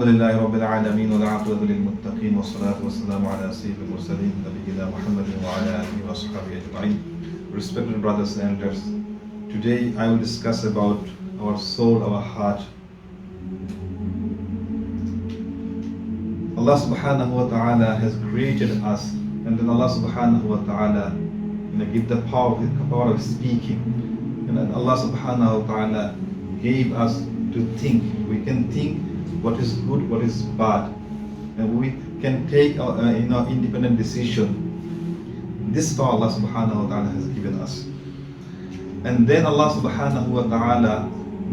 لله رب العالمين والعاقبة للمتقين والصلاة والسلام على سيد المرسلين نبينا محمد وعلى آله وصحبه أجمعين. Respected brothers and elders, today I will discuss about our soul, our heart. Allah subhanahu wa ta'ala has created us, and then Allah subhanahu wa ta'ala give the power of speaking. And then Allah subhanahu wa ta'ala gave us to think. We can think what is good, what is bad, and we can take independent decision. This power Allah subhanahu wa ta'ala has given us. And then Allah subhanahu wa ta'ala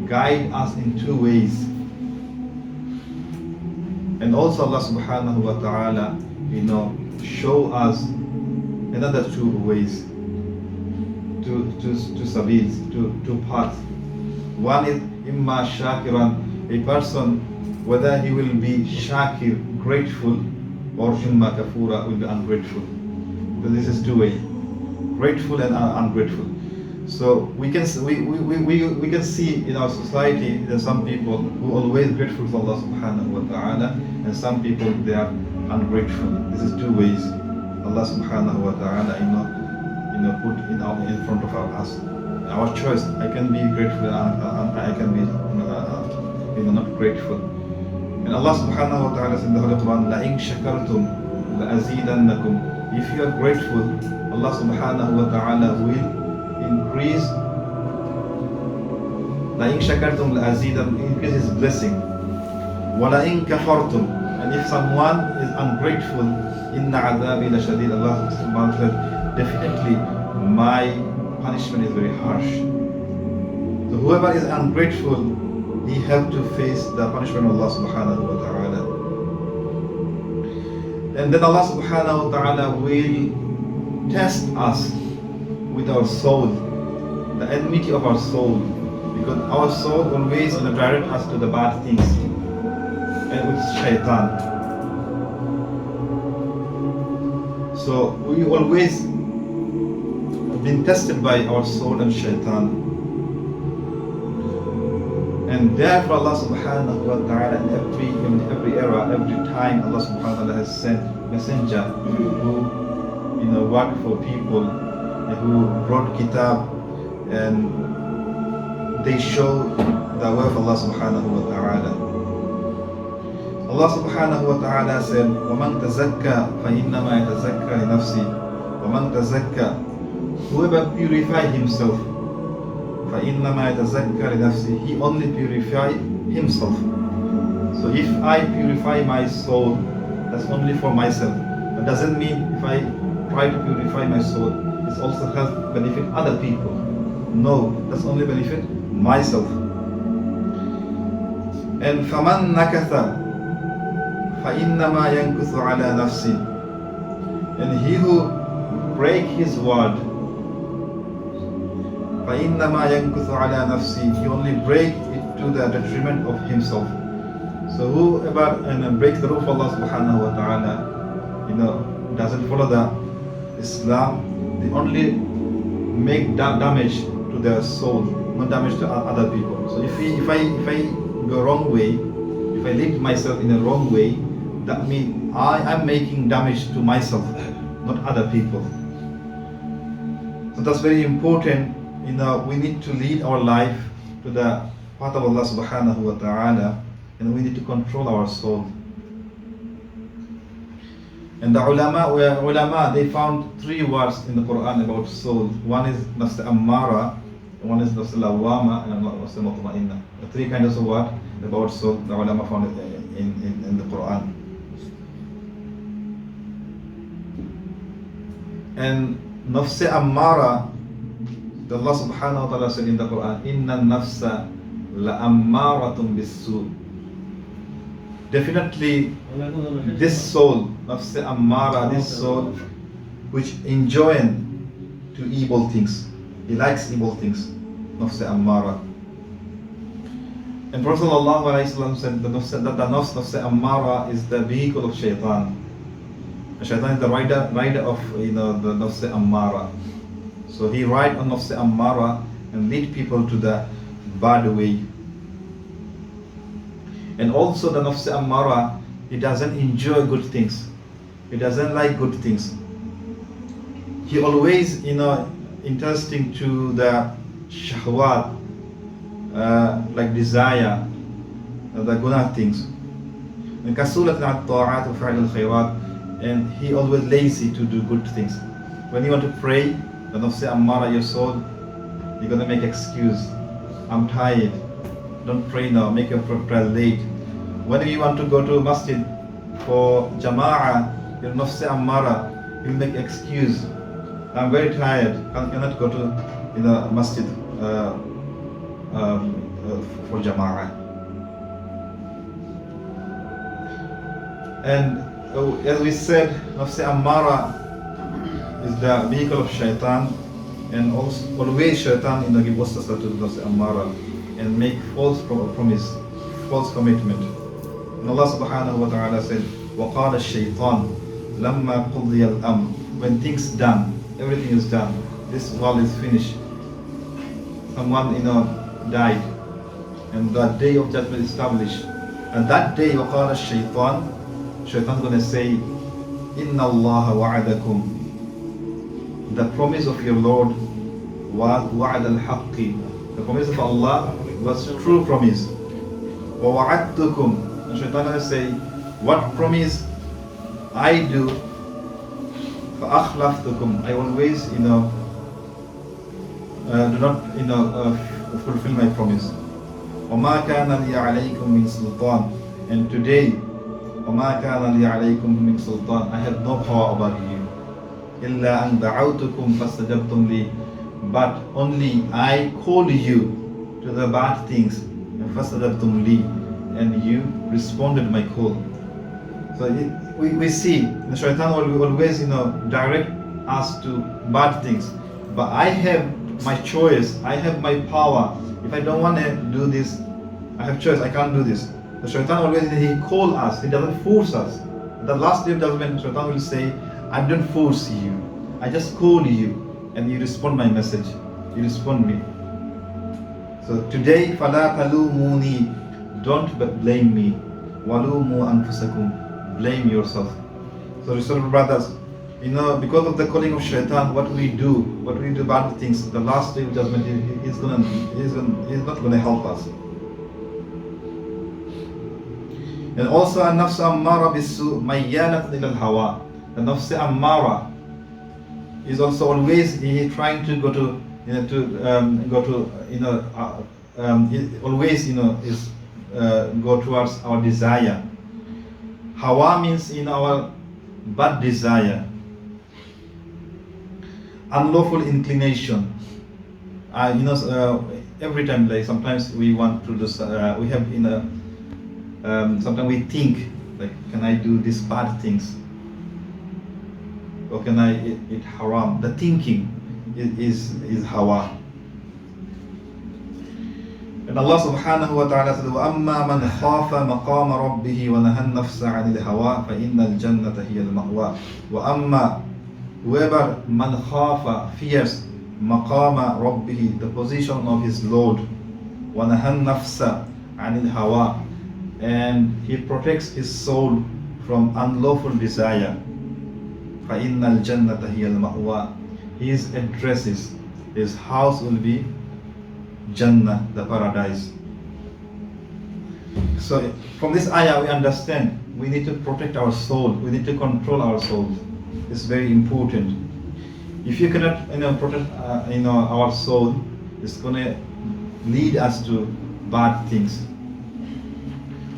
guide us in two ways. And also Allah subhanahu wa ta'ala show us another two ways, two sabils, two paths. One is imma shakiran, a person whether he will be shakir, grateful, or Jumua kafura, will be ungrateful. So this is two ways, grateful and ungrateful. So we can see in our society there are some people who are always grateful to Allah subhanahu wa ta'ala, and some people they are ungrateful. This is two ways Allah subhanahu wa ta'ala put in front of us. Our choice. I can be grateful and I can be not grateful. And Allah subhanahu wa ta'ala said in the Holy Quran, لَإِن شَكَرْتُمْ لَأَزِيدَنَّكُمْ. If you are grateful, Allah subhanahu wa ta'ala will increase. لَإِن شَكَرْتُمْ لَأَزِيدَنَّكُمْ, increase His blessing. وَلَإِن كَفَرْتُمْ, and if someone is ungrateful, إِنَّ عَذَابِي لَشَدِيدٌ, Allah subhanahu wa ta'ala said, definitely my punishment is very harsh. So whoever is ungrateful, he have to face the punishment of Allah subhanahu wa ta'ala. And then Allah subhanahu wa ta'ala will test us with our soul, the enmity of our soul, because our soul always direct us to the bad things, and with shaitan. So we always been tested by our soul and shaitan. And therefore Allah subhanahu wa ta'ala in every era, every time Allah subhanahu wa ta'ala has sent messenger who work for people, who brought kitab, and they show the way of Allah subhanahu wa ta'ala. Allah subhanahu wa ta'ala said, وَمَنْ تَزَكَّى فَإِنَّمَا يَتَزَكَّى لِنَفْسِهِ وَمَنْ تَزَكَّى, whoever purify himself, فَإِنَّمَا يَتَزَكَّى لِنَفْسِهِ, he only purify himself. So if I purify my soul, that's only for myself. That doesn't mean if I try to purify my soul, it also has benefit other people. No, that's only benefit myself. And فَمَنْ نَكَثَ فَإِنَّمَا يَنْكُثُ عَلَى نَفْسِهِ, and he who break his word, فَإِنَّمَا يَنْكُثُ عَلَى نَفْسِهِ, he only break it to the detriment of himself. So whoever breaks the rule of Allah subhanahu wa ta'ala, doesn't follow the Islam, they only make damage to their soul, not damage to other people. So if I go wrong way, if I lead myself in a wrong way, that means I am making damage to myself, not other people. So that's very important. We need to lead our life to the path of Allah subhanahu wa ta'ala, and we need to control our soul. And the ulama, they found three words in the Quran about soul. One is nafs ammara, one is nafs lawama, and nafs mutma'inna. The three kinds of words about soul the ulama found in the Quran. And nafs ammara, Allah subhanahu wa ta'ala said in the Quran, Inna nafsa la'ammaratun bis-su. Definitely this soul, nafs ammara, this soul which enjoying to evil things, he likes evil things, nafs ammara. And Prophet sallallahu alaihi wasallam said that the nafs ammara is the vehicle of shaitan. Shaitan is the rider of the nafs ammara. So he ride on nafs ammara and lead people to the bad way. And also the nafs ammara, he doesn't enjoy good things. He doesn't like good things. He always, interesting to the shahwat, like desire, the guna things. And kasulat at-ta'at wa fa'al al-khayrat, and he always lazy to do good things. When you want to pray, the nafs ammara, your soul, you're gonna make excuse. I'm tired. Don't pray now. Make your prayer late. When you want to go to masjid for jama'ah, your nafs ammara, you'll make excuse. I'm very tired. Cannot go to masjid for jama'ah. And as we said, nafs ammara is the vehicle of shaitan, and also always shaitan give us to nafs ammara and make false promise, false commitment. And Allah subhanahu wa ta'ala said, وَقَالَ الشَّيْطَانِ لَمَّا قُضِيَ الْأَمْرِ, when things done, everything is done, this world is finished, someone died, and the day of judgment is established, and that day وَقَالَ الشَّيْطَانِ, shaitan is going to say, إِنَّ اللَّهَ وَعَدَكُمْ, the promise of your Lord was وَعَدَ الْحَقِّ, the promise of Allah was true promise. وَوَعَدْتُكُمْ, and shaitan will say, what promise I do, فَأَخْلَفْتُكُمْ, I always do not fulfill my promise. وَمَا كَانَ لِي عَلَيْكُمْ مِنْ سُلْطَانٍ, and today وَمَا كَانَ لِي عَلَيْكُمْ مِنْ سُلْطَانٍ, I have no power over you. إِلَّا أَنْ دَعَوْتُكُمْ فَاسْتَجَبْتُمْ لِي, but only I called you to the bad things, and فَاسْتَجَبْتُمْ لِي, and you responded my call. So we see the shaitan will always direct us to bad things, but I have my choice, I have my power. If I don't want to do this, I have choice, I can't do this. The shaitan always, he calls us, he doesn't force us. The last day of judgment, shaitan will say, I don't force you, I just call you, and you respond my message, you respond me. So today, فَلَا تَلُومُونِي, don't blame me. وَلُومُوا أَنفُسَكُمْ, blame yourself. So respected brothers, because of the calling of shaitan, what we do bad things, the last day of judgment, he's not going to help us. And also, an-nafs ammara bis-su' mayyalat ila al-hawa. The nafs ammara is also always trying to go to always is go towards our desire. Hawa means our bad desire, unlawful inclination. Every time, like sometimes we want to do, we have sometimes we think like, can I do these bad things, or can I eat haram? The thinking is hawa. And Allah subhanahu wa ta'ala said, وَأَمَّا مَنْ خَافَ مَقَامَ رَبِّهِ وَنَهَى النَّفْسَ عَنِ الْهَوَىٰ فَإِنَّ الْجَنَّةَ هِيَ الْمَأْوَىٰ. وَأَمَّا, whoever man khafa, fears, maqama rabbihi, the position of his Lord, وَنَهَى النَّفْسَ عَنِ الْهَوَىٰ, and he protects his soul from unlawful desire, فَإِنَّ الْجَنَّةَ هِيَ الْمَأْوَىٰ, his addresses, his house will be Jannah, the paradise. So from this ayah we understand we need to protect our soul, we need to control our soul. It's very important. If you cannot protect our soul, it's going to lead us to bad things.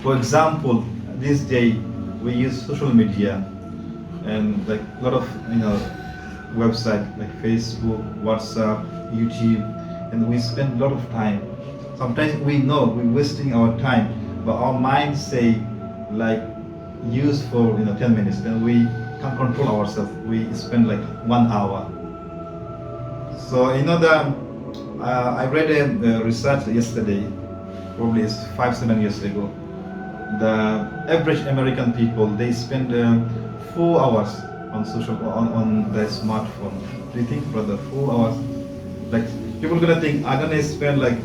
For example, this day we use social media and like a lot of websites like Facebook, WhatsApp, YouTube, and we spend a lot of time. Sometimes we know we're wasting our time, but our minds say like use for 10 minutes, then we can't control ourselves. We spend like 1 hour. So I read a research yesterday, probably it's 5-7 years ago. The average American people, they spend 4 hours on their smartphone. Do you think, brother, 4 hours? Like people are gonna think I'm gonna spend like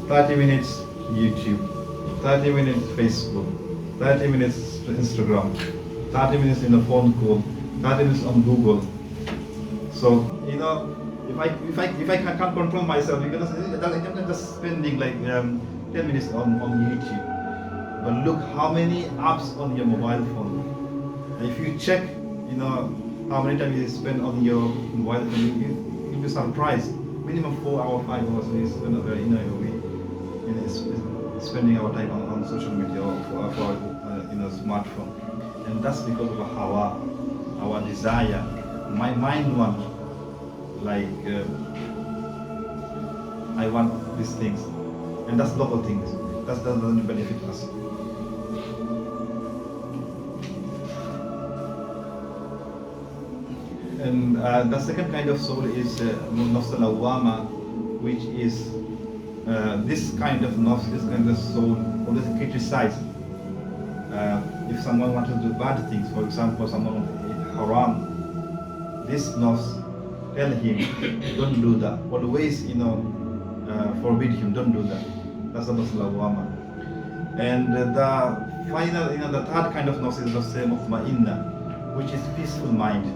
30 minutes YouTube, 30 minutes Facebook, 30 minutes Instagram, 30 minutes in a phone call, 30 minutes on Google. So, if I can't control myself, because I'm just spending like 10 minutes on YouTube. But look how many apps on your mobile phone. And if you check, how many times you spend on your mobile phone, you'll be surprised. Minimum 4 hours, 5 hours we spend spending our time on social media or for smartphone. And that's because of our desire. My mind wants, like, I want these things. And that's local things. That doesn't benefit us. And the second kind of soul is nafs al-lawwama, which is this kind of nafs, this kind of soul always criticize. If someone wants to do bad things, for example, someone wants to eat haram, this nafs tell him, don't do that. Always, forbid him, don't do that. That's the nafs al-lawwama. And the final, the third kind of nafs is nafs mutma'inna, which is peaceful mind.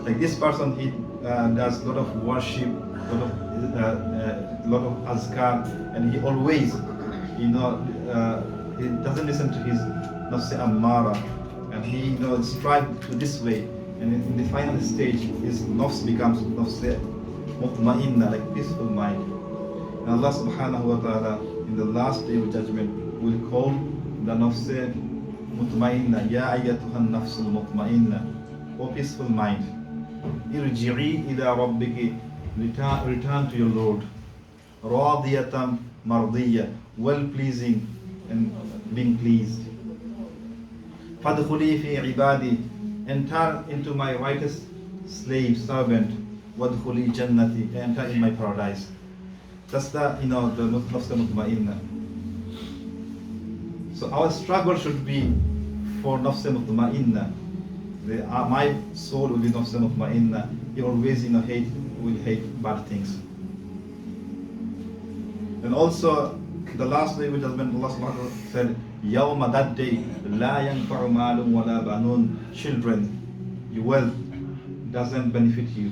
Like this person, he does a lot of worship, a lot of azkar, and he always, he doesn't listen to his nafs ammara, and he strive to this way, and in the final stage, his nafs becomes nafs mutma'inna, like peaceful mind. And Allah subhanahu wa ta'ala, in the last day of judgment, will call the nafs mutma'inna, ya ayyatuhan nafsul mutma'inna, O peaceful mind. Irji'i ila rabbiki, return to your Lord. Radiyatan mardiyya, well pleasing and being pleased. Fadkhuli fi ibadi, enter into my righteous slave, servant. Wadkhuli jannati, enter in my paradise. That's the nafs mutma'inna. So our struggle should be for nafs mutma'inna. My soul will be nafs mutma'inna. He always will hate bad things. And also the last day which has been, Allah subhanahu wa ta'ala said, Yawma, that day, la yanfa'u malun wa la banun, children, your wealth doesn't benefit you,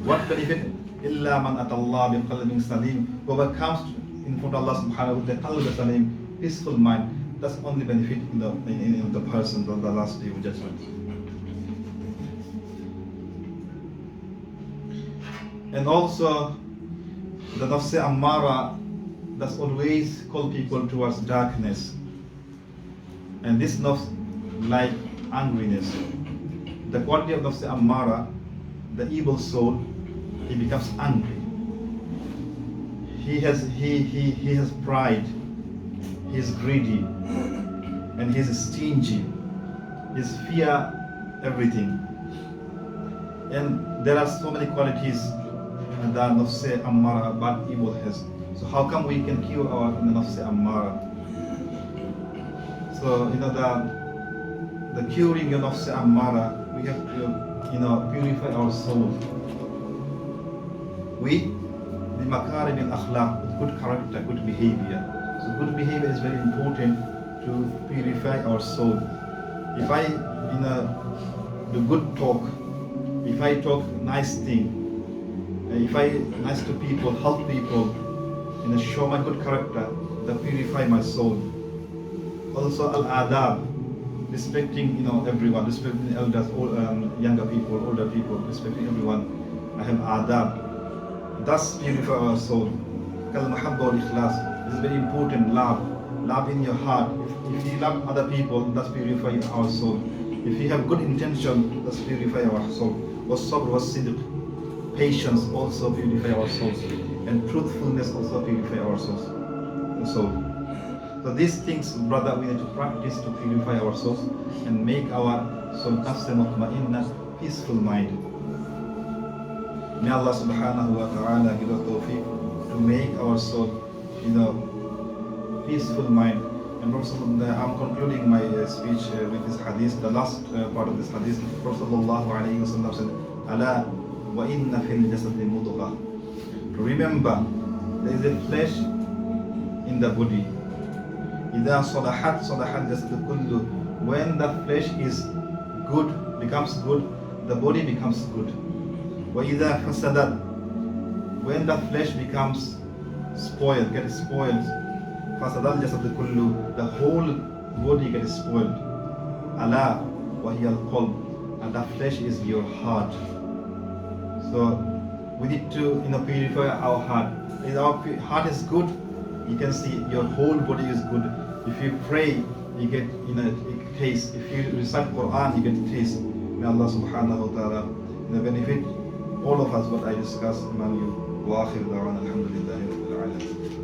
What benefit? Illa man atallah bi qalbin salim, whoever comes in front of Allah subhanahu wa ta'ala with qalb salim, peaceful mind. That's only benefit in the person on the last day of judgment. And also the nafs ammara, that's always call people towards darkness. And this nafs like angriness. The quality of nafs ammara, the evil soul, he becomes angry. He has pride. He is greedy, and he is stingy. He fear everything. And there are so many qualities that nafs ammara, bad evil has. So how come we can cure our nafs ammara? So the curing of nafs ammara, we have to purify our soul with the makarim al-akhlaq, good character, good behavior. So good behavior is very important to purify our soul. If I do good talk, if I talk nice thing, if I nice to people, help people, show my good character, that purify my soul. Also al-adab, respecting everyone, respecting elders, younger people, older people, respecting everyone. I have adab. That's purify our soul. Kal-mahabba wal-ikhlas. This is very important. Love in your heart. If you love other people, that's purify our soul. If you have good intention, that's purify our soul. Was-sabr was-sidq. Patience also purify our souls. And truthfulness also purify our souls. So these things, brother, we need to practice to purify our souls and make our soul nafs mutma'inna, peaceful mind. May Allah subhanahu wa ta'ala give us tawfiq to make our soul peaceful mind. And I'm concluding my speech with this hadith, the last part of this hadith. Prophet sallallahu alayhi wa sallam said, Ala wa inna fil jasadi mudghah. Remember, there is a flesh in the body. إذا صلحت صلح الجسد كله. When the flesh is good, becomes good, the body becomes good. وإذا فسدت, when the flesh becomes spoiled, gets spoiled, فسد الجسد كله, the whole body gets spoiled. ألا وهي القلب, and the flesh is your heart. So we need to purify our heart. If our heart is good, you can see your whole body is good. If you pray, you get taste. If you recite Quran, you get taste. May Allah subhanahu wa ta'ala benefit all of us what I discussed among you. Wa akhir da'wana alhamdulillahi rabbil alamin.